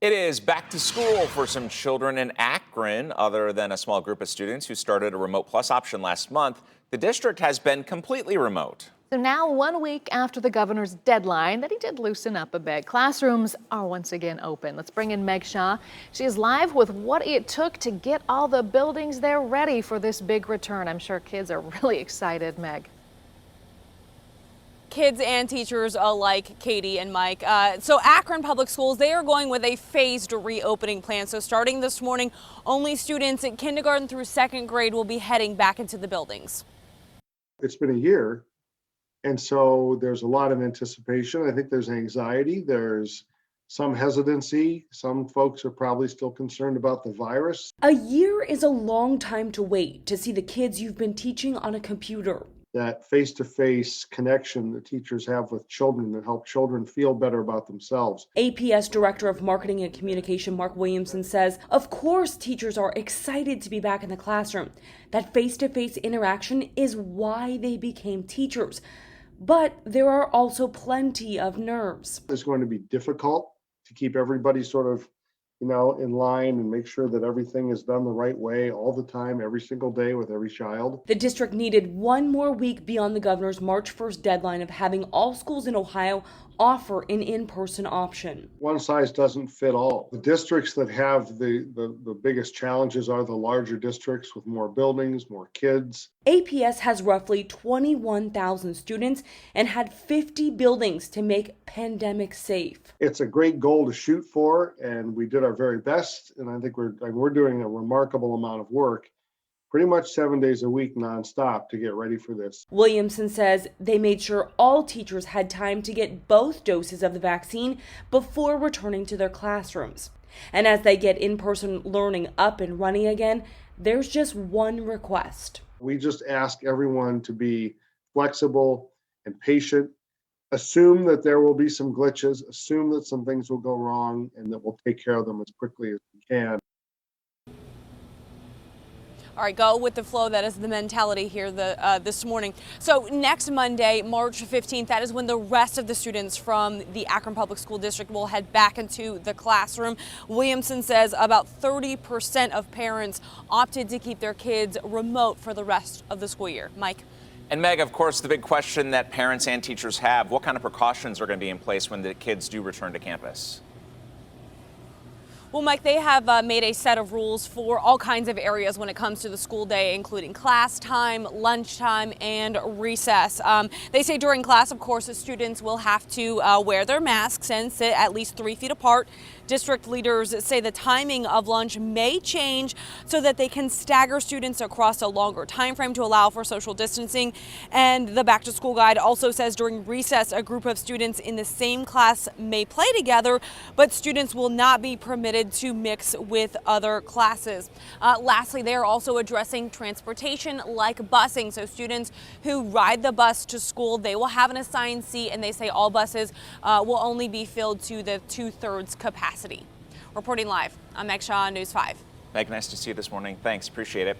It is back to school for some children in Akron. Other than a small group of students who started a Remote Plus option last month, the district has been completely remote. So now, 1 week after the governor's deadline that he did loosen up a bit, classrooms are once again open. Let's bring in Meg Shaw. She is live with what it took to get all the buildings there ready for this big return. I'm sure kids are really excited, Meg. Kids and teachers alike, Katie and Mike. So Akron Public Schools, they are going with a phased reopening plan. So starting this morning, only students in kindergarten through second grade will be heading back into the buildings. It's been a year, and so there's a lot of anticipation. I think there's anxiety. There's some hesitancy. Some folks are probably still concerned about the virus. A year is a long time to wait to see the kids you've been teaching on a computer. That face-to-face connection that teachers have with children that help children feel better about themselves. APS Director of Marketing and Communication Mark Williamson says, of course teachers are excited to be back in the classroom. That face-to-face interaction is why they became teachers. But there are also plenty of nerves. It's going to be difficult to keep everybody sort of in line and make sure that everything is done the right way all the time, every single day with every child. The district needed 1 more week beyond the governor's March 1st deadline of having all schools in Ohio offer an in-person option. One size doesn't fit all. The districts that have the biggest challenges are the larger districts with more buildings, more kids. APS has roughly 21,000 students and had 50 buildings to make pandemic safe. It's a great goal to shoot for, and we did our very best, and I think we're doing a remarkable amount of work, pretty much 7 days a week nonstop to get ready for this. Williamson says they made sure all teachers had time to get both doses of the vaccine before returning to their classrooms. And as they get in-person learning up and running again, there's just one request. We just ask everyone to be flexible and patient. Assume that there will be some glitches, assume that some things will go wrong, and that we'll take care of them as quickly as we can. All right, go with the flow. That is the mentality here this morning. So next Monday, March 15th, that is when the rest of the students from the Akron Public School District will head back into the classroom. Williamson says about 30% of parents opted to keep their kids remote for the rest of the school year. Mike. And Meg, of course, the big question that parents and teachers have, what kind of precautions are going to be in place when the kids do return to campus? Well, Mike, they have made a set of rules for all kinds of areas when it comes to the school day, including class time, lunchtime, and recess. They say during class, of course, the students will have to wear their masks and sit at least 3 feet apart. District leaders say the timing of lunch may change so that they can stagger students across a longer time frame to allow for social distancing. And the Back to School Guide also says during recess, a group of students in the same class may play together, but students will not be permitted to mix with other classes. Lastly, they are also addressing transportation like busing. So students who ride the bus to school, they will have an assigned seat, and they say all buses will only be filled to the 2/3 capacity. Reporting live, I'm Meg Shaw, News 5. Meg, nice to see you this morning. Thanks, appreciate it.